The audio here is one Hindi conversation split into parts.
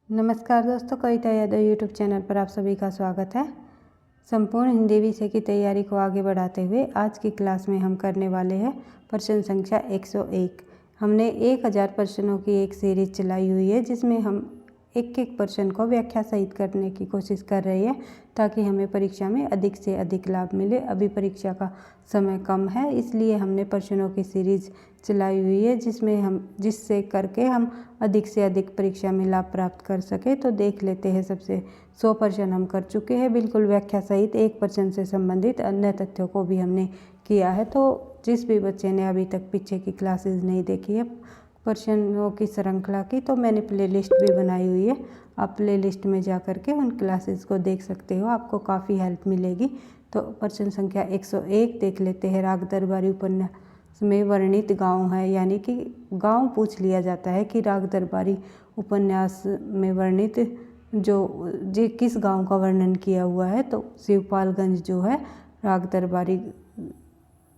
नमस्कार दोस्तों, कविता यादव यूट्यूब चैनल पर आप सभी का स्वागत है। संपूर्ण हिंदी विषय की तैयारी को आगे बढ़ाते हुए आज की क्लास में हम करने वाले हैं प्रश्न संख्या 101। हमने 1000 प्रश्नों की एक सीरीज चलाई हुई है जिसमें हम एक एक प्रश्न को व्याख्या सहित करने की कोशिश कर रहे हैं ताकि हमें परीक्षा में अधिक से अधिक लाभ मिले। अभी परीक्षा का समय कम है, इसलिए हमने प्रश्नों की सीरीज चलाई हुई है जिससे करके हम अधिक से अधिक परीक्षा में लाभ प्राप्त कर सके। तो देख लेते हैं। सबसे 100 प्रश्न हम कर चुके हैं बिल्कुल व्याख्या सहित। एक प्रश्न से संबंधित अन्य तथ्यों को भी हमने किया है। तो जिस भी बच्चे ने अभी तक पीछे की क्लासेस नहीं देखी है प्रश्नों की श्रृंखला की, तो मैंने प्लेलिस्ट भी बनाई हुई है। आप प्लेलिस्ट में जा कर के उन क्लासेस को देख सकते हो, आपको काफ़ी हेल्प मिलेगी। तो प्रश्न संख्या 101 देख लेते हैं। राग दरबारी उपन्यास में वर्णित गांव है, यानी कि गांव पूछ लिया जाता है कि राग दरबारी उपन्यास में वर्णित जो किस गांव का वर्णन किया हुआ है। तो शिवपालगंज जो है राग दरबारी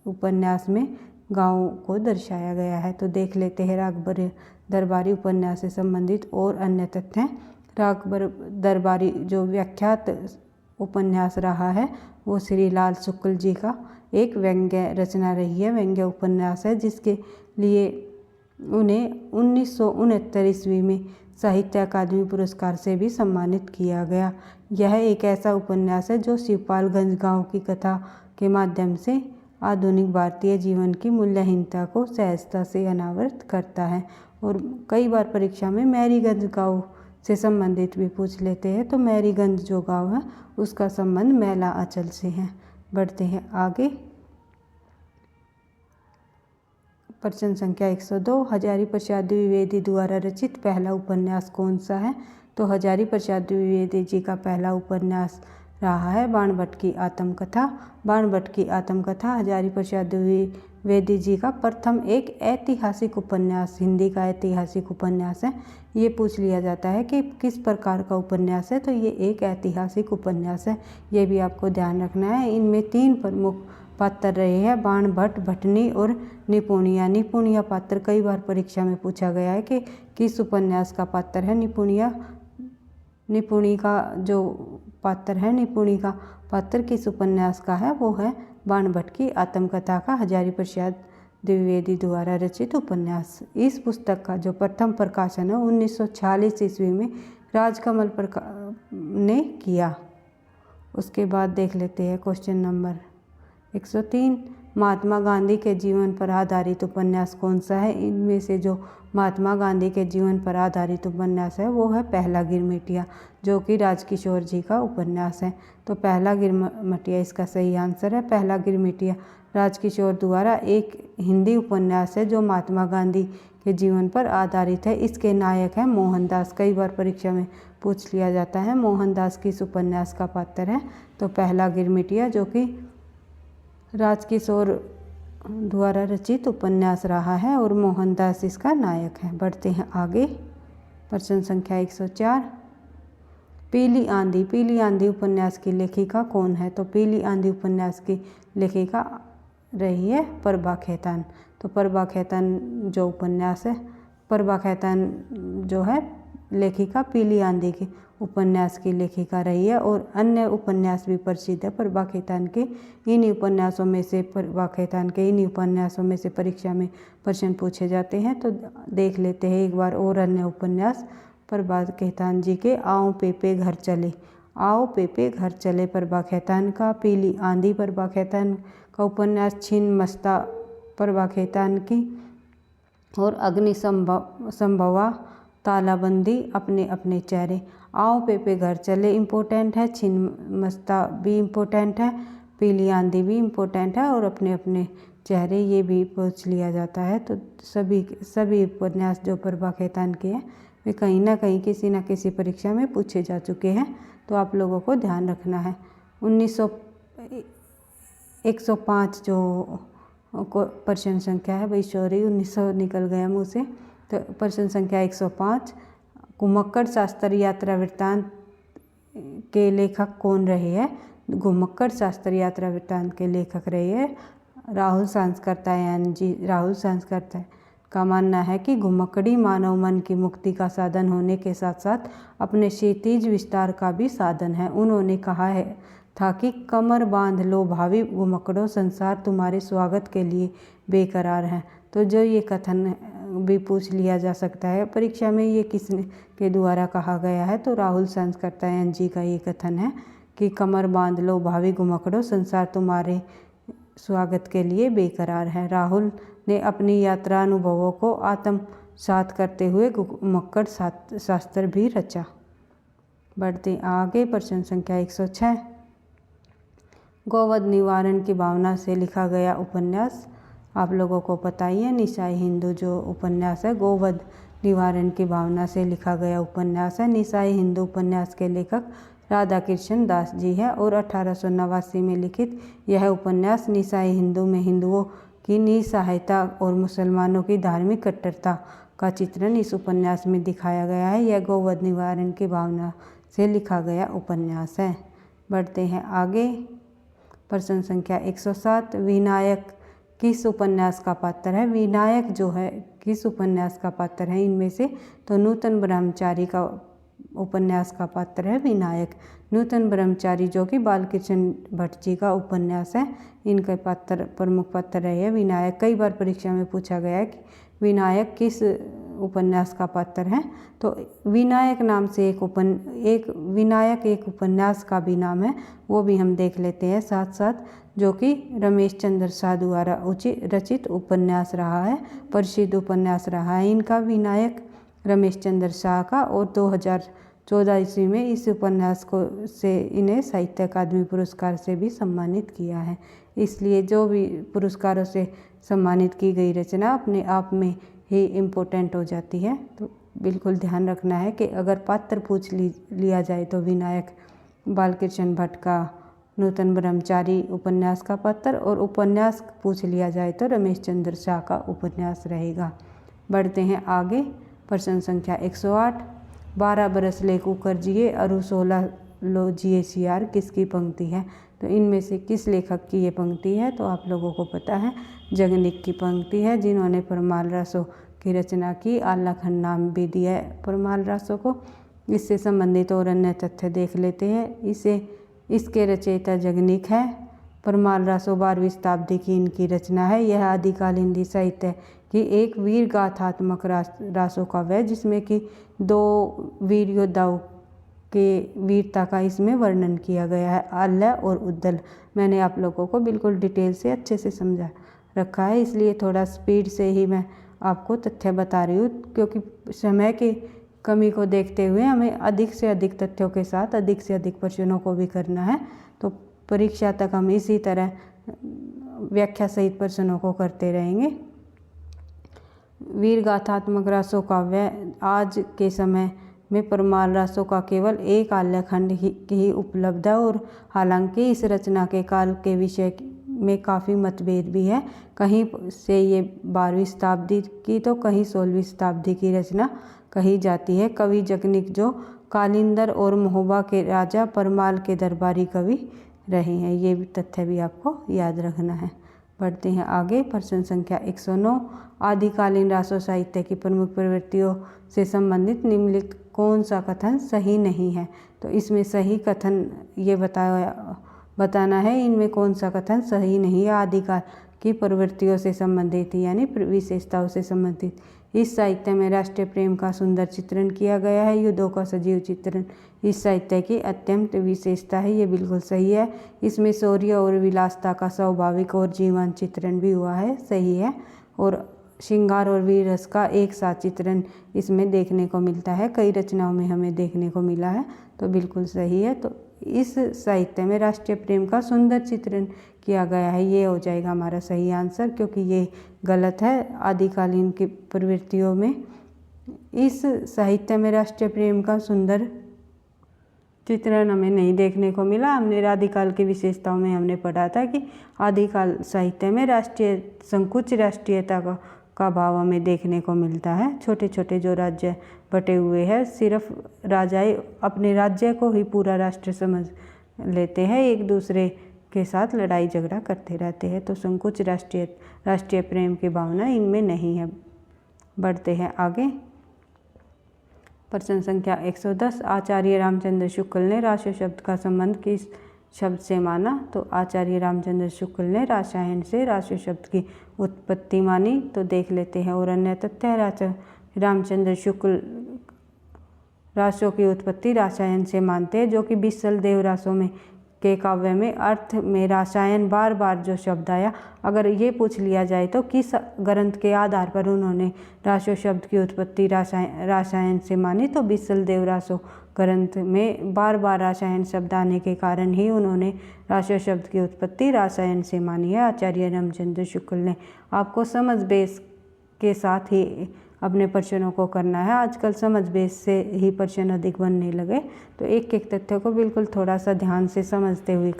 उपन्यास में गांव को दर्शाया गया है। तो देख लेते हैं राग दरबारी उपन्यास से संबंधित और अन्य तथ्य। राग दरबारी जो विख्यात उपन्यास रहा है वो श्री लाल शुक्ल जी का एक व्यंग्य रचना रही है, व्यंग्य उपन्यास है, जिसके लिए उन्हें 1969 ईस्वी में साहित्य अकादमी पुरस्कार से भी सम्मानित किया गया। यह एक ऐसा उपन्यास है जो शिवपालगंज गांव की कथा के माध्यम से आधुनिक भारतीय जीवन की मूल्यहीनता को सहजता से अनावृत करता है। और कई बार परीक्षा में मैरीगंज गांव से संबंधित भी पूछ लेते हैं। तो मैरीगंज जो गांव है उसका संबंध मैला अंचल से है। बढ़ते हैं आगे। प्रश्न संख्या 102। हजारी प्रसाद द्विवेदी द्वारा रचित पहला उपन्यास कौन सा है? तो हजारी प्रसाद द्विवेदी जी का पहला उपन्यास रहा है बाणभट्ट की आत्मकथा। बाणभट्ट की आत्मकथा हजारी प्रसाद द्विवेदी जी का प्रथम एक ऐतिहासिक उपन्यास, हिंदी का ऐतिहासिक उपन्यास है। ये पूछ लिया जाता है कि किस प्रकार का उपन्यास है, तो ये एक ऐतिहासिक उपन्यास है। ये भी आपको ध्यान रखना है। इनमें 3 प्रमुख पात्र रहे हैं, बाणभट्ट, भटनी और निपुणिया। निपुणिया पात्र कई बार परीक्षा में पूछा गया है कि किस उपन्यास का पात्र है निपुणी का जो पात्र है, निपुणी का पात्र किस उपन्यास का है? वो है बाणभट्ट की आत्मकथा का हजारी प्रसाद द्विवेदी द्वारा रचित उपन्यास। इस पुस्तक का जो प्रथम प्रकाशन है 1946 ईस्वी में राजकमल ने किया। उसके बाद देख लेते हैं क्वेश्चन नंबर 103। महात्मा गांधी के जीवन पर आधारित उपन्यास कौन सा है? इनमें से जो महात्मा गांधी के जीवन पर आधारित उपन्यास है वो है पहला गिरमिटिया, जो कि राजकिशोर जी का उपन्यास है। तो पहला गिरमिटिया इसका सही आंसर है। पहला गिरमिटिया राजकिशोर द्वारा एक हिंदी उपन्यास है जो महात्मा गांधी के जीवन पर आधारित है। इसके नायक हैं मोहनदास। कई बार परीक्षा में पूछ लिया जाता है मोहनदास किस उपन्यास का पात्र है? तो पहला गिरमिटिया जो कि राजकिशोर द्वारा रचित उपन्यास रहा है और मोहनदास इसका नायक है। बढ़ते हैं आगे। प्रश्न संख्या 104। पीली आंधी। पीली आंधी उपन्यास की लेखिका कौन है? तो पीली आंधी उपन्यास की लेखिका रही है प्रभा खेतान। तो प्रभा खेतान जो उपन्यास है, प्रभा खेतान जो है लेखिका पीली आंधी की उपन्यास की लेखिका रही है। और अन्य उपन्यास भी प्रसिद्ध है प्रभा खेतान के। इन्हीं उपन्यासों में से परीक्षा में प्रश्न पूछे जाते हैं। तो देख लेते हैं एक बार और अन्य उपन्यास प्रभा खेतान जी के। आओ पेपे घर चले। आओ पेपे घर चले प्रभा खेतान का। पीली आंधी प्रभा खेतान का उपन्यास। छिन्न मस्ता प्रभा खेतान की। और अग्नि संभवा, तालाबंदी, अपने अपने चेहरे। आओ पेपे घर चले इम्पोर्टेंट है, छिन्न मस्ता भी इम्पोर्टेंट है, पीली आंधी भी इम्पोर्टेंट है और अपने अपने चेहरे ये भी पूछ लिया जाता है। तो सभी उपन्यास जो प्रभा खेतान के हैं वे कहीं ना कहीं किसी न किसी परीक्षा में पूछे जा चुके हैं। तो आप लोगों को ध्यान रखना है। 105 जो प्रश्न संख्या है भाई, सॉरी 1900 निकल गया मुँह से। तो प्रश्न संख्या 105। घुमक्कड़ शास्त्र यात्रा वृत्तांत के लेखक कौन रहे हैं? घुमक्कड़ शास्त्र यात्रा वृत्तांत के लेखक रहे हैं राहुल सांसकर्ता, यानी जी राहुल सांसकर्ता का मानना है कि घुमक्कड़ी मानव मन की मुक्ति का साधन होने के साथ साथ अपने क्षितिज विस्तार का भी साधन है। उन्होंने कहा है था कि कमर बांध लो भावी घुमक्कड़ों, संसार तुम्हारे स्वागत के लिए बेकरार है। तो जो ये कथन भी पूछ लिया जा सकता है परीक्षा में, ये किसने के द्वारा कहा गया है, तो राहुल सांसकर्तायन जी का ये कथन है कि कमर बांध लो भावी घुमक्कड़ों, संसार तुम्हारे स्वागत के लिए बेकरार है। राहुल ने अपनी यात्रा अनुभवों को आत्मसात करते हुए घुमक्कड़ शास्त्र भी रचा। बढ़ते आगे, प्रश्न संख्या 106। गौवध निवारण की भावना से लिखा गया उपन्यास। आप लोगों को पता ही है, निसाई हिंदू जो उपन्यास है गौवध निवारण की भावना से लिखा गया उपन्यास है। निसाई हिंदू उपन्यास के लेखक राधा कृष्ण दास जी है और 1889 में लिखित यह उपन्यास निसाई हिंदू में हिंदुओं की निसहायता और मुसलमानों की धार्मिक कट्टरता का चित्रण इस उपन्यास में दिखाया गया है। यह गौवध निवारण की भावना से लिखा गया उपन्यास है। बढ़ते हैं आगे, प्रश्न संख्या 107। विनायक किस उपन्यास का पात्र है? विनायक जो है किस उपन्यास का पात्र है इनमें से? तो नूतन ब्रह्मचारी का उपन्यास का पात्र है विनायक। नूतन ब्रह्मचारी जो कि बालकृष्ण भट्ट जी का उपन्यास है, इनका पात्र प्रमुख पात्र है विनायक। कई बार परीक्षा में पूछा गया है कि विनायक किस उपन्यास का पात्र है, तो विनायक नाम से एक विनायक एक उपन्यास का भी नाम है, वो भी हम देख लेते हैं साथ साथ, जो कि रमेश चंद्र शाह द्वारा रचित उपन्यास रहा है, प्रसिद्ध उपन्यास रहा है इनका विनायक रमेश चंद्र शाह का। और 2014 ईस्वी में इस उपन्यास से इन्हें साहित्य अकादमी पुरस्कार से भी सम्मानित किया है। इसलिए जो भी पुरस्कारों से सम्मानित की गई रचना अपने आप में ही इम्पोर्टेंट हो जाती है। तो बिल्कुल ध्यान रखना है कि अगर पात्र पूछ लिया जाए तो विनायक बालकृष्ण भट्ट का नूतन ब्रह्मचारी उपन्यास का पात्र, और उपन्यास पूछ लिया जाए तो रमेश चंद्र शाह का उपन्यास रहेगा। बढ़ते हैं आगे, प्रश्न संख्या 108। 12 बरस ले कुकर जिए अरु 16 लो जिए सियार किसकी पंक्ति है? तो इनमें से किस लेखक की ये पंक्ति है? तो आप लोगों को पता है जगनिक की पंक्ति है, जिन्होंने परमाल रासों की रचना की। आल्हाखंड नाम भी दिया है परमाल रासों को। इससे संबंधित और अन्य तथ्य देख लेते हैं। इसके रचयिता जगनिक है। परमाल रासों 12वीं शताब्दी की इनकी रचना है। यह आदिकाल हिंदी साहित्य की एक वीर गाथात्मक रासों काव्य है, जिसमें कि 2 वीर योद्धाओं के वीरता का इसमें वर्णन किया गया है, आल्हा और उद्दल। मैंने आप लोगों को बिल्कुल डिटेल से अच्छे से समझा रखा है, इसलिए थोड़ा स्पीड से ही मैं आपको तथ्य बता रही हूँ, क्योंकि समय की कमी को देखते हुए हमें अधिक से अधिक तथ्यों के साथ अधिक से अधिक प्रश्नों को भी करना है। तो परीक्षा तक हम इसी तरह व्याख्या सहित प्रश्नों को करते रहेंगे। वीर गाथात्मक रासों काव्य आज के समय में परमाल रासों का केवल एक आल्हाखंड ही उपलब्ध है, और हालांकि इस रचना के काल के विषय में काफ़ी मतभेद भी है। कहीं से ये 12वीं शताब्दी की तो कहीं 16वीं शताब्दी की रचना कही जाती है। कवि जगनिक जो कालिंदर और महोबा के राजा परमाल के दरबारी कवि रहे हैं, ये भी तथ्य भी आपको याद रखना है। बढ़ते हैं आगे, प्रश्न संख्या 109। आदिकालीन रासो साहित्य की प्रमुख प्रवृत्तियों से संबंधित निम्नलिखित कौन सा कथन सही नहीं है? तो इसमें सही कथन ये बताना है इनमें कौन सा कथन सही नहीं है। आदिकाल की प्रवृत्तियों से संबंधित यानी विशेषताओं से संबंधित इस साहित्य में राष्ट्रीय प्रेम का सुंदर चित्रण किया गया है। युद्धों का सजीव चित्रण इस साहित्य की अत्यंत विशेषता है, ये बिल्कुल सही है। इसमें शौर्य और विलासता का स्वाभाविक और जीवंत चित्रण भी हुआ है, सही है। और श्रृंगार और वीर रस का एक साथ चित्रण इसमें देखने को मिलता है, कई रचनाओं में हमें देखने को मिला है, तो बिल्कुल सही है। तो इस साहित्य में राष्ट्रीय प्रेम का सुंदर चित्रण किया गया है, ये हो जाएगा हमारा सही आंसर, क्योंकि ये गलत है। आदिकालीन की प्रवृत्तियों में इस साहित्य में राष्ट्रीय प्रेम का सुंदर चित्रण हमें नहीं देखने को मिला। हमने आदिकाल की विशेषताओं में हमने पढ़ा था कि आदिकाल साहित्य में राष्ट्रीय संकुच राष्ट्रीयता का भाव हमें देखने को मिलता है। छोटे छोटे जो राज्य बटे हुए हैं, सिर्फ राजाएं अपने राज्य को ही पूरा राष्ट्र समझ लेते हैं, एक दूसरे के साथ लड़ाई झगड़ा करते रहते हैं। तो संकुच राष्ट्रीय प्रेम की भावना इनमें नहीं है। बढ़ते हैं आगे। प्रश्न संख्या 110, आचार्य रामचंद्र शुक्ल ने राष्ट्र शब्द का संबंध किस शब्द से माना? तो आचार्य रामचंद्र शुक्ल ने रसायन से राष्ट्र शब्द की उत्पत्ति मानी। तो देख लेते हैं। और अन्य तथ्य, रामचंद्र शुक्ल रासों की उत्पत्ति रसायन से मानते हैं, जो कि बिसल देव रासों में के काव्य में अर्थ में रसायन बार बार जो शब्द आया, अगर ये पूछ लिया जाए तो किस ग्रंथ के आधार पर उन्होंने रासो शब्द की उत्पत्ति रसायन से मानी? तो बिसल देव रासो ग्रंथ में बार बार रसायन शब्द आने के कारण ही उन्होंने रासो शब्द की उत्पत्ति रसायन से मानी है आचार्य रामचंद्र शुक्ल ने। आपको समझ बेस के साथ ही अपने प्रश्नों को करना है। आजकल समझ बेस से ही प्रश्न अधिक बनने लगे, तो एक एक तथ्य को बिल्कुल थोड़ा सा ध्यान से समझते हुए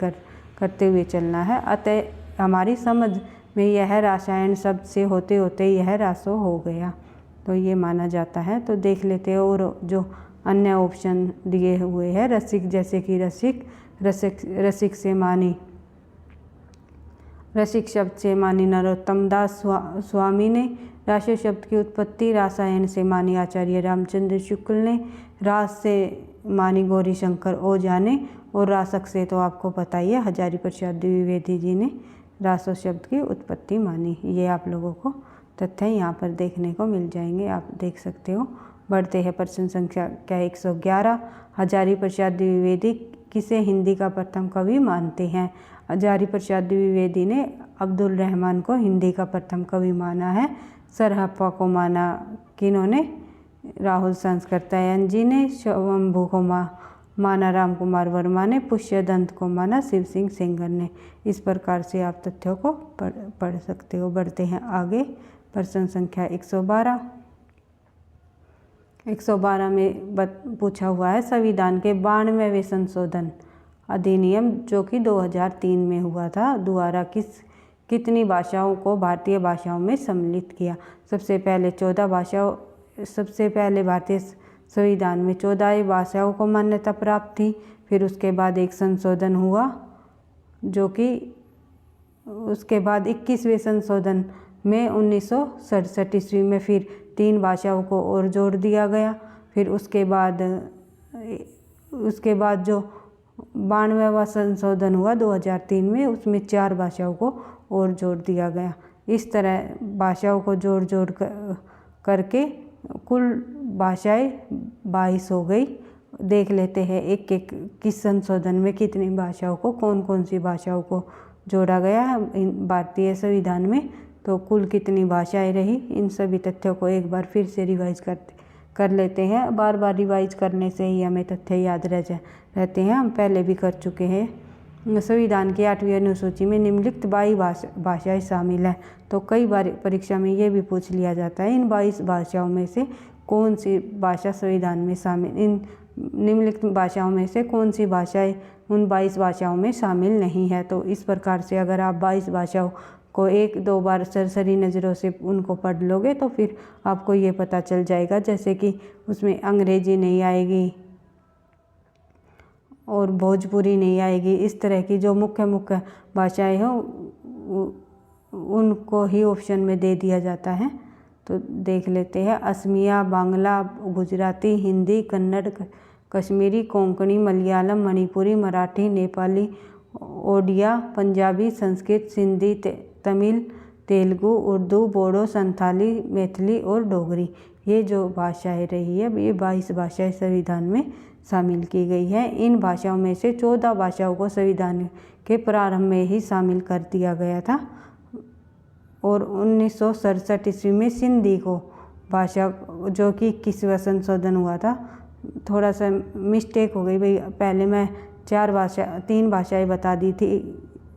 करते हुए चलना है। अतः हमारी समझ में यह रसायन शब्द से होते होते यह रासो हो गया, तो ये माना जाता है। तो देख लेते हैं। और जो अन्य ऑप्शन दिए हुए हैं, रसिक, जैसे कि रसिक से मानी, रसिक शब्द से मानी नरोत्तम दास स्वामी ने। रासो शब्द की उत्पत्ति रसायन से मानी आचार्य रामचंद्र शुक्ल ने। रास से मानी गौरी शंकर ओझा ने। और रासक से तो आपको पता ही है, हजारी प्रसाद द्विवेदी जी ने रासो शब्द की उत्पत्ति मानी। ये आप लोगों को तथ्य यहाँ पर देखने को मिल जाएंगे, आप देख सकते हो। बढ़ते हैं प्रश्न संख्या 111, हजारी प्रसाद द्विवेदी किसे हिंदी का प्रथम कवि मानते हैं? हजारी प्रसाद द्विवेदी ने अब्दुल रहमान को हिंदी का प्रथम कवि माना है। सरहप्पा को माना किन्होंने? राहुल संस्कृतायन जी ने। शंभू को माना राम कुमार वर्मा ने। पुष्यदंत को माना शिव सिंह सेंगर ने। इस प्रकार से आप तथ्यों को पढ़ सकते हो। बढ़ते हैं आगे। प्रश्न संख्या 112, 112 में पूछा हुआ है, संविधान के 92वें संशोधन अधिनियम जो कि 2003 में हुआ था, द्वारा कितनी भाषाओं को भारतीय भाषाओं में सम्मिलित किया? सबसे पहले 14 भाषाओं, सबसे पहले भारतीय संविधान में 14 भाषाओं को मान्यता प्राप्त थी। फिर उसके बाद एक संशोधन हुआ, जो कि उसके बाद 21वें संशोधन में 1967 ईस्वी में फिर 3 भाषाओं को और जोड़ दिया गया। फिर उसके बाद जो 92वां संशोधन हुआ 2003 में, उसमें 4 भाषाओं को और जोड़ दिया गया। इस तरह भाषाओं को जोड़ करके कुल भाषाएं 22 हो गई। देख लेते हैं एक एक किस संशोधन में कितनी भाषाओं को, कौन कौन सी भाषाओं को जोड़ा गया है भारतीय संविधान में, तो कुल कितनी भाषाएं रही। इन सभी तथ्यों को एक बार फिर से रिवाइज कर लेते हैं। बार बार रिवाइज करने से ही हमें तथ्य याद रहते हैं, हम पहले भी कर चुके हैं। संविधान की 8वीं अनुसूची में निम्नलिखित 22 भाषाएं शामिल हैं। तो कई बार परीक्षा में ये भी पूछ लिया जाता है, इन 22 भाषाओं में से कौन सी भाषा संविधान में शामिल, इन निम्नलिखित भाषाओं में से कौन सी भाषाएं उन 22 भाषाओं में शामिल नहीं है। तो इस प्रकार से अगर आप 22 भाषाओं को 1-2 बार सरसरी नज़रों से उनको पढ़ लोगे तो फिर आपको ये पता चल जाएगा, जैसे कि उसमें अंग्रेजी नहीं आएगी और भोजपुरी नहीं आएगी। इस तरह की जो मुख्य भाषाएं हैं उनको ही ऑप्शन में दे दिया जाता है। तो देख लेते हैं, असमिया, बांग्ला, गुजराती, हिंदी, कन्नड़, कश्मीरी, कोंकणी, मलयालम, मणिपुरी, मराठी, नेपाली, ओडिया, पंजाबी, संस्कृत, सिंधी, तमिल, तेलुगु, उर्दू, बोडो, संथाली, मैथिली और डोगरी। ये जो भाषाएं रही है, ये 22 भाषाएं संविधान में शामिल की गई है। इन भाषाओं में से 14 भाषाओं को संविधान के प्रारंभ में ही शामिल कर दिया गया था और 1967 ईस्वी में सिंधी को भाषा, जो कि 21वां संशोधन हुआ था, थोड़ा सा मिस्टेक हो गई भाई, पहले मैं 3 भाषाएं बता दी थी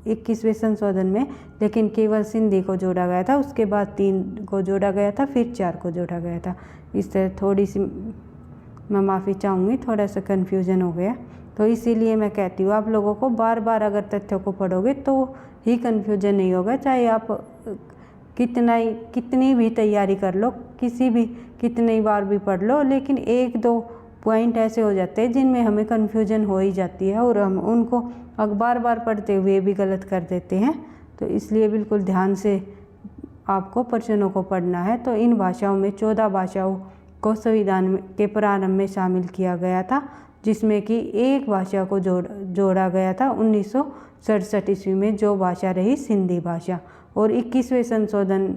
21वें संशोधन में, लेकिन केवल सिंधी को जोड़ा गया था, उसके बाद 3 को जोड़ा गया था, फिर 4 को जोड़ा गया था। इस तरह थोड़ी सी मैं माफ़ी चाहूँगी, थोड़ा सा कन्फ्यूज़न हो गया। तो इसीलिए मैं कहती हूँ आप लोगों को बार बार अगर तथ्यों को पढ़ोगे तो ही कन्फ्यूज़न नहीं होगा, चाहे आप कितनी भी तैयारी कर लो, कितनी बार भी पढ़ लो, लेकिन 1-2 पॉइंट ऐसे हो जाते हैं जिनमें हमें कन्फ्यूज़न हो ही जाती है और हम उनको बार बार पढ़ते हुए भी गलत कर देते हैं। तो इसलिए बिल्कुल ध्यान से आपको प्रश्नों को पढ़ना है। तो इन भाषाओं में 14 भाषाओं को संविधान के प्रारंभ में शामिल किया गया था, जिसमें कि एक भाषा को जोड़ा गया था 1967 ईस्वी में, जो भाषा रही सिंधी भाषा। और 21वें संशोधन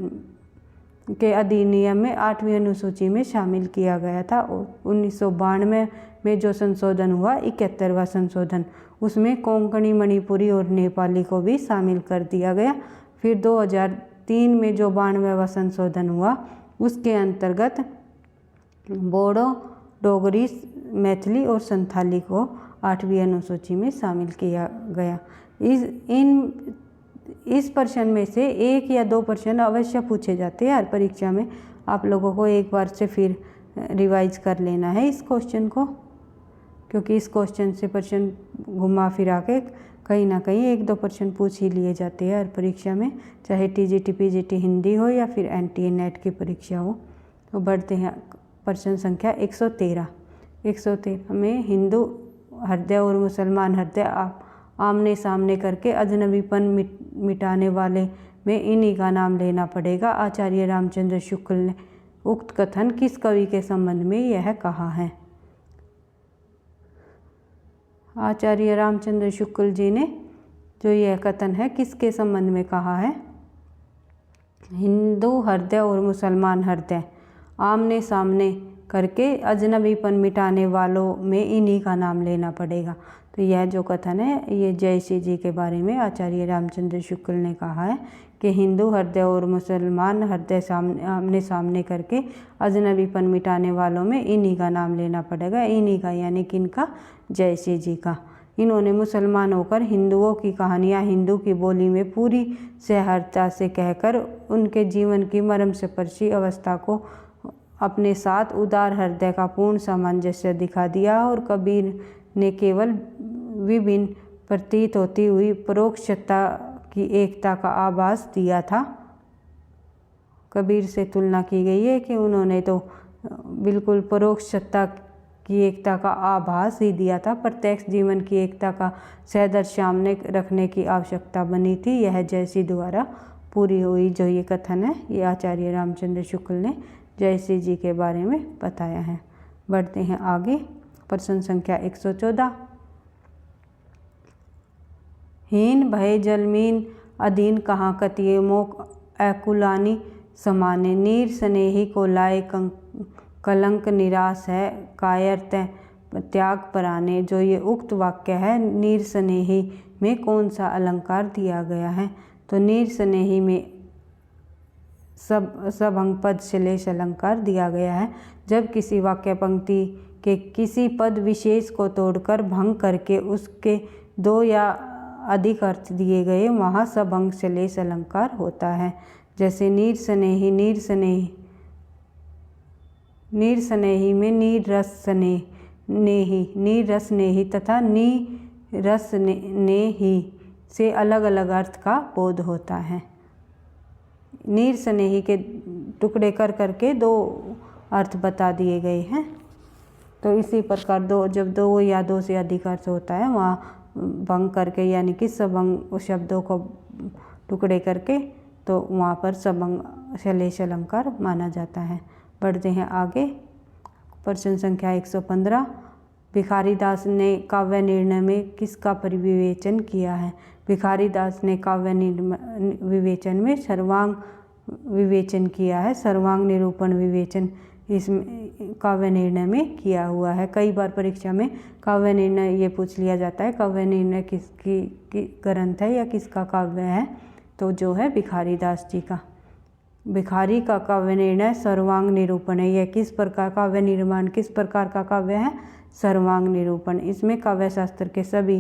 के अधिनियम में 8वीं अनुसूची में शामिल किया गया था। 1992 में जो संशोधन हुआ 71वां संशोधन, उसमें कोंकणी, मणिपुरी और नेपाली को भी शामिल कर दिया गया। फिर 2003 में जो 92वां संशोधन हुआ, उसके अंतर्गत बोडो, डोगरी, मैथिली और संथाली को 8वीं अनुसूची में शामिल किया गया। इस प्रश्न में से 1 या 2 प्रश्न अवश्य पूछे जाते हैं हर परीक्षा में। आप लोगों को एक बार से फिर रिवाइज कर लेना है इस क्वेश्चन को, क्योंकि इस क्वेश्चन से प्रश्न घुमा फिरा के कहीं ना कहीं 1-2 प्रश्न पूछ ही लिए जाते हैं हर परीक्षा में, चाहे टीजीटी, पीजीटी हिंदी हो या फिर एनटीए नेट की परीक्षा हो। तो बढ़ते हैं प्रश्न संख्या 113। 113 में हिंदू हृदय और मुसलमान हृदय आमने सामने करके अजनबीपन मिटाने वाले में इन्हीं का नाम लेना पड़ेगा। आचार्य रामचंद्र शुक्ल ने उक्त कथन किस कवि के संबंध में यह कहा है? आचार्य रामचंद्र शुक्ल जी ने जो यह कथन है किसके संबंध में कहा है? हिंदू हृदय और मुसलमान हृदय आमने सामने करके अजनबीपन मिटाने वालों में इन्हीं का नाम लेना पड़ेगा। तो यह जो कथन है ये जयश्री जी के बारे में आचार्य रामचंद्र शुक्ल ने कहा है कि हिंदू हृदय और मुसलमान हृदय आमने सामने करके अजनबीपन मिटाने वालों में इन्हीं का नाम लेना पड़ेगा। इन्हीं का यानी किनका? जयश्री जी का। इन्होंने मुसलमान होकर हिंदुओं की कहानियाँ हिंदू की बोली में पूरी सहजता से कहकर उनके जीवन की मर्मस्पर्शी अवस्था को अपने साथ उदार हृदय का पूर्ण सामंजस्य दिखा दिया। और कबीर ने केवल विभिन्न प्रतीत होती हुई परोक्ष सत्ता की एकता का आभास दिया था। कबीर से तुलना की गई है कि उन्होंने तो बिल्कुल परोक्ष सत्ता की एकता का आभास ही दिया था, प्रत्यक्ष जीवन की एकता का सदृश सामने रखने की आवश्यकता बनी थी। यह जयश्री द्वारा पूरी हुई जो ये कथन है, ये आचार्य रामचंद्र शुक्ल ने जयश्री जी के बारे में बताया है। बढ़ते हैं आगे। प्रश्न संख्या 114। हीन भय जलमीन अधीन कहाँ कतिये मोक अकुलानी समाने नीर स्नेही को लाए कलंक निराश है कायर त्याग पराने। जो ये उक्त वाक्य है नीर स्नेही में कौन सा अलंकार दिया गया है? तो नीर स्नेही में सबंग पद श्लेष अलंकार दिया गया है। जब किसी वाक्य पंक्ति के किसी पद विशेष को तोड़कर भंग करके उसके 2 या अधिक अर्थ दिए गए, वहाँ सबंग श्लेष अलंकार होता है। जैसे नीर स्नेही, नीर स्नेही में नीर रस स्नेही, नीर रस नेही तथा नी रस नेही से अलग अलग अर्थ का बोध होता है। नीर स्नेही के टुकड़े कर करके 2 अर्थ बता दिए गए हैं। तो इसी प्रकार जब 2 या 2 से अधिक अर्थ होता है वहाँ भंग करके यानी कि सबंग शब्दों को टुकड़े करके तो वहाँ पर सबंग श्लेष अलंकार माना जाता है। बढ़ते हैं आगे। प्रश्न संख्या 115। भिखारी दास ने काव्य निर्णय में किसका परिविवेचन किया है? भिखारी दास ने काव्य विवेचन में सर्वांग विवेचन किया है। सर्वांग निरूपण विवेचन इसमें काव्य निर्णय में किया हुआ है। कई बार परीक्षा में काव्य निर्णय ये पूछ लिया जाता है काव्य निर्णय किसकी ग्रंथ है या किसका काव्य है? तो जो है भिखारी दास जी का। भिखारी का काव्य निर्णय सर्वांग निरूपण है। यह किस प्रकार काव्य निर्माण किस प्रकार का काव्य है? सर्वांग निरूपण। इसमें काव्य शास्त्र के सभी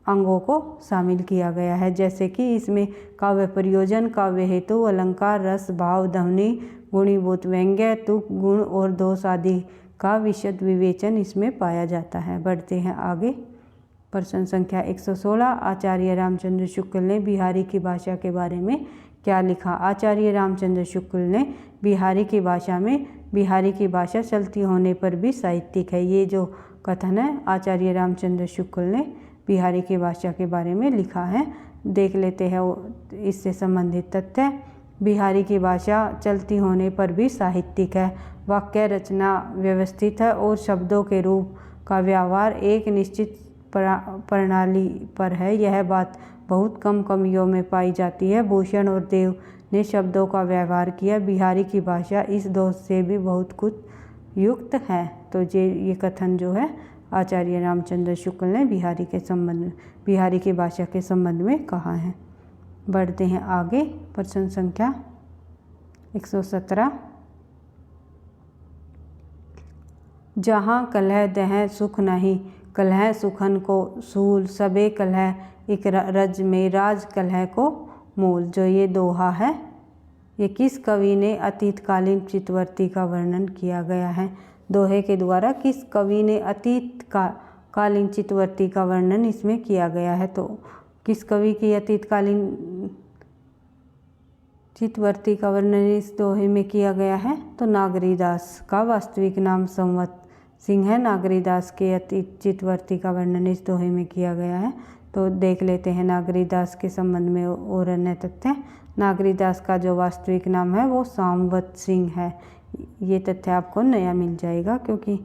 अंगों को शामिल किया गया है, जैसे कि इसमें काव्य प्रयोजन, काव्य हेतु, अलंकार, रस, भाव, ध्वनि, गुणीभूत व्यंग्य, तुक, गुण और दोष आदि का विशद विवेचन इसमें पाया जाता है। बढ़ते हैं आगे। प्रश्न संख्या 116। आचार्य रामचंद्र शुक्ल ने बिहारी की भाषा के बारे में क्या लिखा? आचार्य रामचंद्र शुक्ल ने बिहारी की भाषा में बिहारी की भाषा चलती होने पर भी साहित्यिक है। ये जो कथन है आचार्य रामचंद्र शुक्ल ने बिहारी की भाषा के बारे में लिखा है। देख लेते हैं इससे संबंधित तथ्य। बिहारी की भाषा चलती होने पर भी साहित्यिक है। वाक्य रचना व्यवस्थित है और शब्दों के रूप का व्यवहार एक निश्चित प्रणाली पर है। यह बात बहुत कम कवियों में पाई जाती है। भूषण और देव ने शब्दों का व्यवहार किया। बिहारी की भाषा इस दोष से भी बहुत कुछ युक्त है। तो ये कथन जो है आचार्य रामचंद्र शुक्ल ने बिहारी की भाषा के संबंध में कहा है। बढ़ते हैं आगे। प्रश्न संख्या 117। जहाँ कलह दह सुख नहीं, कलह सुखन को सूल, सबे कलह एक रज में, राज कलह को मूल। जो ये दोहा है ये किस कवि ने अतीतकालीन चित्तवृत्ति का वर्णन किया गया है? दोहे के द्वारा किस कवि ने अतीतकालीन चित्तवृत्ति का वर्णन इसमें किया गया है? तो किस कवि की अतीतकालीन चित्तवृत्ति का वर्णन इस दोहे में किया गया है? तो नागरीदास का वास्तविक नाम संवत सिंह है। नागरीदास के अतीत चित्तवृत्ति का वर्णन इस दोहे में किया गया है। तो देख लेते हैं नागरीदास के संबंध में और अन्य तथ्य। नागरीदास का जो वास्तविक नाम है वो संवत सिंह है। ये तथ्य आपको नया मिल जाएगा, क्योंकि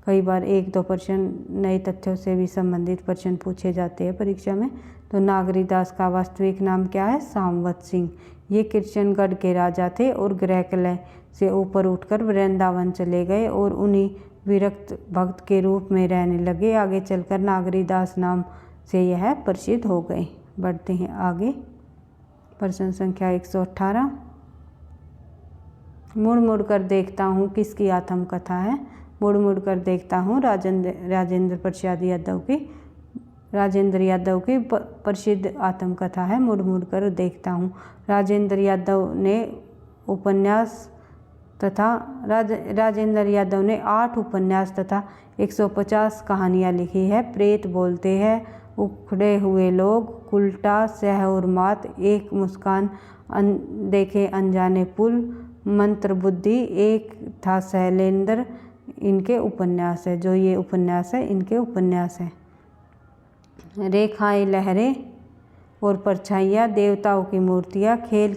कई बार 1-2 प्रश्न नए तथ्यों से भी संबंधित प्रश्न पूछे जाते हैं परीक्षा में। तो नागरीदास का वास्तविक नाम क्या है? संवत सिंह। ये किशनगढ़ के राजा थे और गृहकलह से ऊपर उठकर वृंदावन चले गए और उन्हीं विरक्त भक्त के रूप में रहने लगे। आगे चलकर नागरीदास नाम से यह प्रसिद्ध हो गए। बढ़ते हैं आगे। प्रश्न संख्या 118। मुड़ मुड़ कर देखता हूँ किसकी आत्मकथा है? मुड़ मुड़ कर देखता हूँ राजेंद्र प्रसाद यादव की प्रसिद्ध आत्मकथा है। मुड़ मुड़ कर देखता हूँ। राजेंद्र यादव ने 8 उपन्यास तथा 150 कहानियाँ लिखी है। प्रेत बोलते हैं, उखड़े हुए लोग, उल्टा, सह और मात, एक मुस्कान, देखे अनजाने पुल, मंत्र बुद्धि, एक था शैलेंद्र इनके उपन्यास है। जो ये उपन्यास है इनके उपन्यास है। रेखाएं, लहरें और परछाइयाँ, देवताओं की मूर्तियाँ, खेल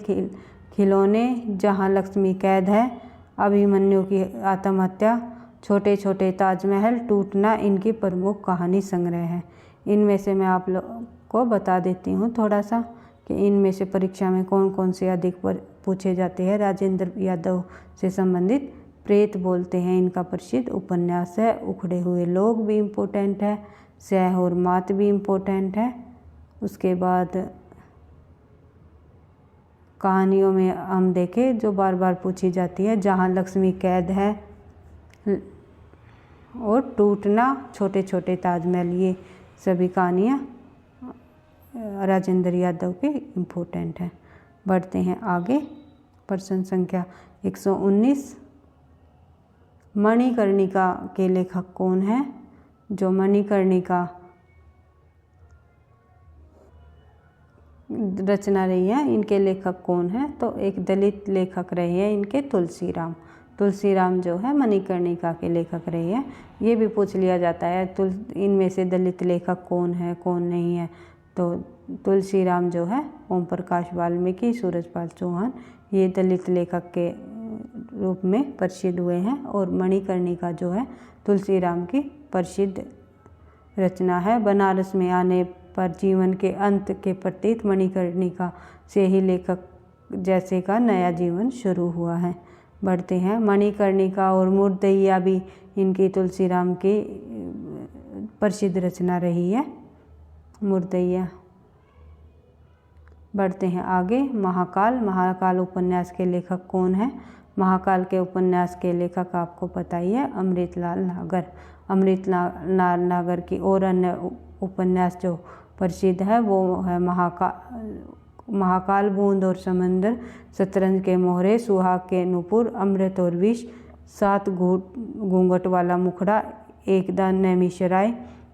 खिलौने, जहाँ लक्ष्मी कैद है, अभिमन्यु की आत्महत्या, छोटे छोटे ताजमहल, टूटना इनकी प्रमुख कहानी संग्रह है। इनमें से मैं आप लोग को बता देती हूँ थोड़ा सा कि इनमें से परीक्षा में कौन कौन से अधिक पूछे जाते हैं। राजेंद्र यादव से संबंधित प्रेत बोलते हैं इनका प्रसिद्ध उपन्यास है। उखड़े हुए लोग भी इम्पोर्टेंट है। सह और मात भी इम्पोर्टेंट है। उसके बाद कहानियों में हम देखें जो बार बार पूछी जाती है, जहाँ लक्ष्मी कैद है और टूटना, छोटे छोटे ताजमहल, ये सभी कहानियाँ राजेंद्र यादव के इम्पोर्टेंट हैं। बढ़ते हैं आगे। प्रश्न संख्या 119। मणिकर्णिका के लेखक कौन है? जो मणिकर्णिका रचना रही है इनके लेखक कौन है? तो एक दलित लेखक रहे हैं इनके, तुलसीराम जो है मणिकर्णिका के लेखक रहे हैं। ये भी पूछ लिया जाता है इनमें से दलित लेखक कौन है कौन नहीं है? तो तुलसीराम जो है ओम प्रकाश वाल्मीकि, सूरजपाल चौहान, ये दलित लेखक के रूप में प्रसिद्ध हुए हैं। और मणिकर्णिका जो है तुलसीराम की प्रसिद्ध रचना है। बनारस में आने पर जीवन के अंत के प्रतीत मणिकर्णिका से ही लेखक जैसे का नया जीवन शुरू हुआ है। बढ़ते हैं। मणिकर्णिका और मुर्दैया भी इनकी तुलसीराम की प्रसिद्ध रचना रही है, मुर्दैया। बढ़ते हैं आगे। महाकाल उपन्यास के लेखक कौन है? महाकाल के उपन्यास के लेखक आपको पता ही है, अमृतलाल नागर की और अन्य उपन्यास जो प्रसिद्ध है वो है महाकाल, बूंद और समंदर, शतरंज के मोहरे, सुहाग के नूपुर, अमृत और विष, 7 घूंघट वाला मुखड़ा, एकदा नैमिषराय,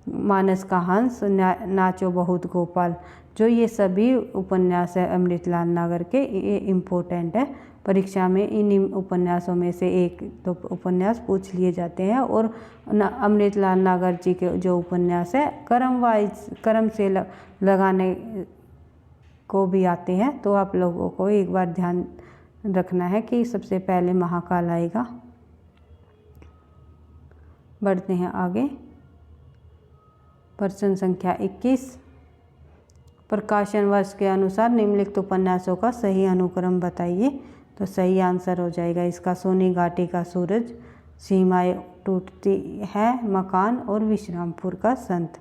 मानस का हंस, नाचो बहुत गोपाल। जो ये सभी उपन्यास है अमृतलाल नागर के, ये इम्पोर्टेंट है। परीक्षा में इन उपन्यासों में से एक तो उपन्यास पूछ लिए जाते हैं। और अमृतलाल नागर जी के जो उपन्यास है क्रम से लगाने को भी आते हैं। तो आप लोगों को एक बार ध्यान रखना है कि सबसे पहले महाकाल आएगा। बढ़ते हैं आगे। प्रश्न संख्या 21, प्रकाशन वर्ष के अनुसार निम्नलिखित उपन्यासों का सही अनुक्रम बताइए। तो सही आंसर हो जाएगा इसका सोनी घाटी का सूरज, सीमाएं टूटती है, मकान और विश्रामपुर का संत।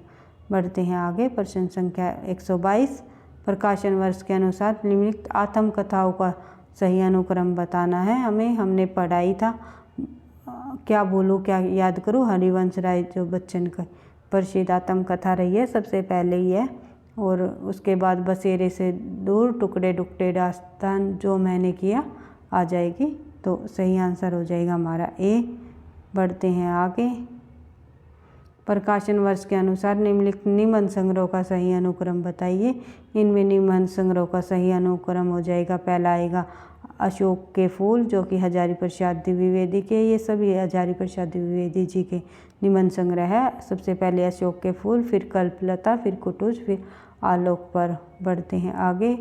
बढ़ते हैं आगे। प्रश्न संख्या 122, प्रकाशन वर्ष के अनुसार निम्नलिखित आत्मकथाओं का सही अनुक्रम बताना है हमें। हमने पढ़ाई था क्या बोलूँ क्या याद करूँ, हरिवंश राय जो बच्चन का प्रसिद्ध आत्मकथा रही है सबसे पहले ही है, और उसके बाद बसेरे से दूर, टुकड़े टुकड़े दास्तान जो मैंने किया आ जाएगी। तो सही आंसर हो जाएगा हमारा ए। बढ़ते हैं आगे। प्रकाशन वर्ष के अनुसार निम्नलिखित निबंध संग्रह का सही अनुक्रम बताइए। इनमें निबंध संग्रह का सही अनुक्रम हो जाएगा, पहला आएगा अशोक के फूल जो कि हजारी प्रसाद द्विवेदी के, ये सभी हजारी प्रसाद द्विवेदी जी के निबंध संग्रह है। सबसे पहले अशोक के फूल, फिर कल्पलता, फिर कुटुज, फिर आलोक पर। बढ़ते हैं आगे।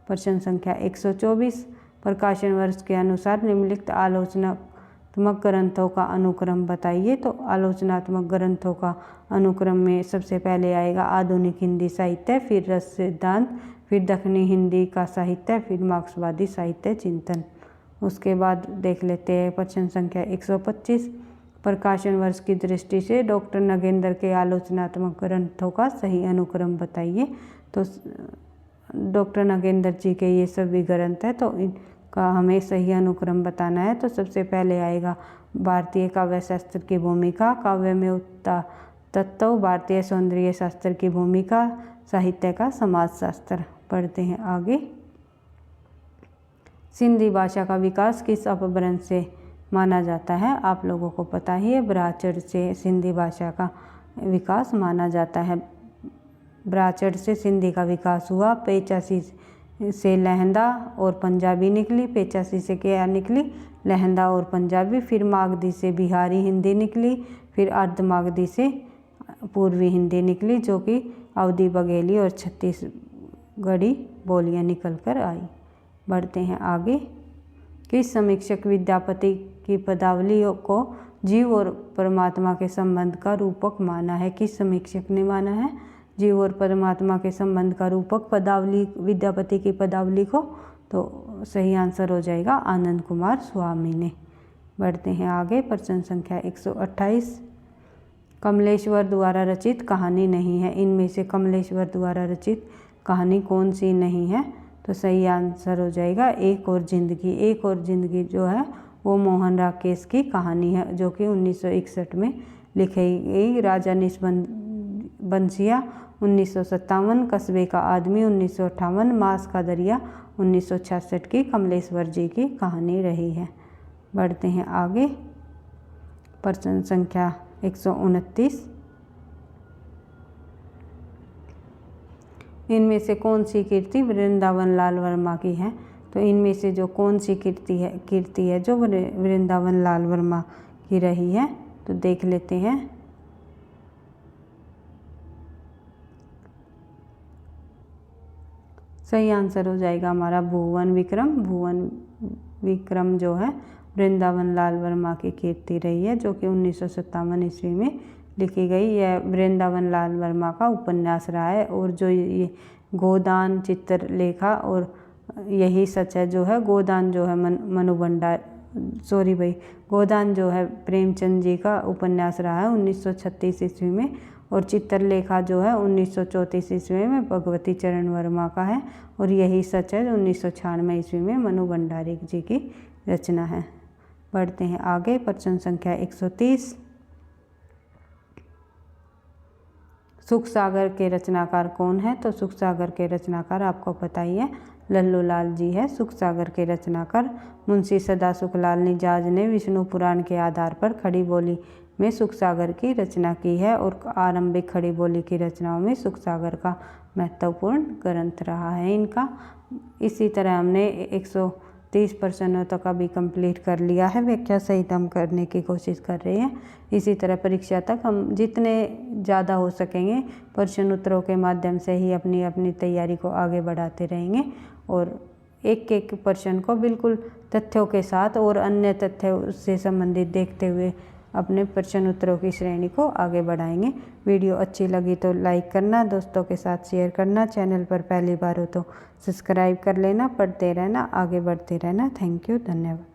प्रश्न संख्या 124, प्रकाशन वर्ष के अनुसार निम्नलिखित आलोचनात्मक ग्रंथों का अनुक्रम बताइए। तो आलोचनात्मक ग्रंथों का अनुक्रम में सबसे पहले आएगा आधुनिक हिंदी साहित्य, फिर रस सिद्धांत, फिर दक्षिणी हिंदी का साहित्य, फिर मार्क्सवादी साहित्य चिंतन। उसके बाद देख लेते हैं प्रश्न संख्या 125, प्रकाशन वर्ष की दृष्टि से डॉक्टर नगेंद्र के आलोचनात्मक ग्रंथों का सही अनुक्रम बताइए। तो डॉक्टर नगेंद्र जी के ये सभी ग्रंथ है, तो इनका हमें सही अनुक्रम बताना है। तो सबसे पहले आएगा भारतीय काव्य शास्त्र की भूमिका, काव्य में उत्ता तत्व, भारतीय सौंदर्य शास्त्र की भूमिका, साहित्य का समाजशास्त्र। पढ़ते हैं आगे। सिंधी भाषा का विकास किस अपभ्रंश से माना जाता है? आप लोगों को पता ही है, ब्राचड़ से सिंधी भाषा का विकास माना जाता है। ब्राचड़ से सिंधी का विकास हुआ। पेचासी से लहंदा और पंजाबी निकली। पेचासी से क्या निकली? लहंदा और पंजाबी। फिर मागधी से बिहारी हिंदी निकली। फिर अर्ध मागधी से पूर्वी हिंदी निकली, जो कि अवधी बघेली और छत्तीसगढ़ी बोलियां निकल कर आई। बढ़ते हैं आगे। किस समीक्षक विद्यापति की पदावली को जीव और परमात्मा के संबंध का रूपक माना है? किस समीक्षक ने माना है जीव और परमात्मा के संबंध का रूपक पदावली, विद्यापति की पदावली को? तो सही आंसर हो जाएगा आनंद कुमार स्वामी ने। बढ़ते हैं आगे। प्रश्न संख्या 128, कमलेश्वर द्वारा रचित कहानी नहीं है। इनमें से कमलेश्वर द्वारा रचित कहानी कौन सी नहीं है? तो सही आंसर हो जाएगा एक और जिंदगी। एक और जिंदगी जो है वो मोहन राकेश की कहानी है, जो कि 1961 में लिखी गई। राजा बंसिया 1957, कस्बे का आदमी 1958, मांस का दरिया 1966 की कमलेश्वर जी की कहानी रही है। बढ़ते हैं आगे। प्रश्न संख्या 129, इनमें से कौन सी कीर्ति वृंदावन लाल वर्मा की है? तो इनमें से जो कौन सी कीर्ति है जो वृंदावन लाल वर्मा की रही है? तो देख लेते हैं। सही आंसर हो जाएगा हमारा भुवन विक्रम। भुवन विक्रम जो है वृंदावन लाल वर्मा की कीर्ति रही है, जो कि 1957 ईस्वी में लिखी गई। यह वृंदावन लाल वर्मा का उपन्यास रहा है। और जो ये गोदान चित्रलेखा, और यही सच है जो है गोदान जो है गोदान जो है प्रेमचंद जी का उपन्यास रहा है 1936 ईस्वी में। और चित्रलेखा जो है 1934 ईस्वी में भगवती चरण वर्मा का है। और यही सच है 1996 ईस्वी में मनु भंडारी जी की रचना है। बढ़ते हैं आगे। प्रश्न संख्या 130, सुख सागर के रचनाकार कौन है? तो सुख सागर के रचनाकार आपको पता ही है, लल्लू लाल जी है सुख सागर के रचनाकार। मुंशी सदा सुखलाल निजाज ने विष्णु पुराण के आधार पर खड़ी बोली में सुख सागर की रचना की है। और आरंभिक खड़ी बोली की रचनाओं में सुख सागर का महत्वपूर्ण ग्रंथ रहा है इनका। इसी तरह हमने 130 प्रश्नों तक अभी कंप्लीट कर लिया है। व्याख्या सहित हम करने की कोशिश कर रहे हैं। इसी तरह परीक्षा तक हम जितने ज़्यादा हो सकेंगे प्रश्न उत्तरों के माध्यम से ही अपनी अपनी तैयारी को आगे बढ़ाते रहेंगे। और एक एक प्रश्न को बिल्कुल तथ्यों के साथ और अन्य तथ्यों से संबंधित देखते हुए अपने प्रश्न उत्तरों की श्रेणी को आगे बढ़ाएंगे। वीडियो अच्छी लगी तो लाइक करना, दोस्तों के साथ शेयर करना, चैनल पर पहली बार हो तो सब्सक्राइब कर लेना। पढ़ते रहना, आगे बढ़ते रहना। थैंक यू, धन्यवाद।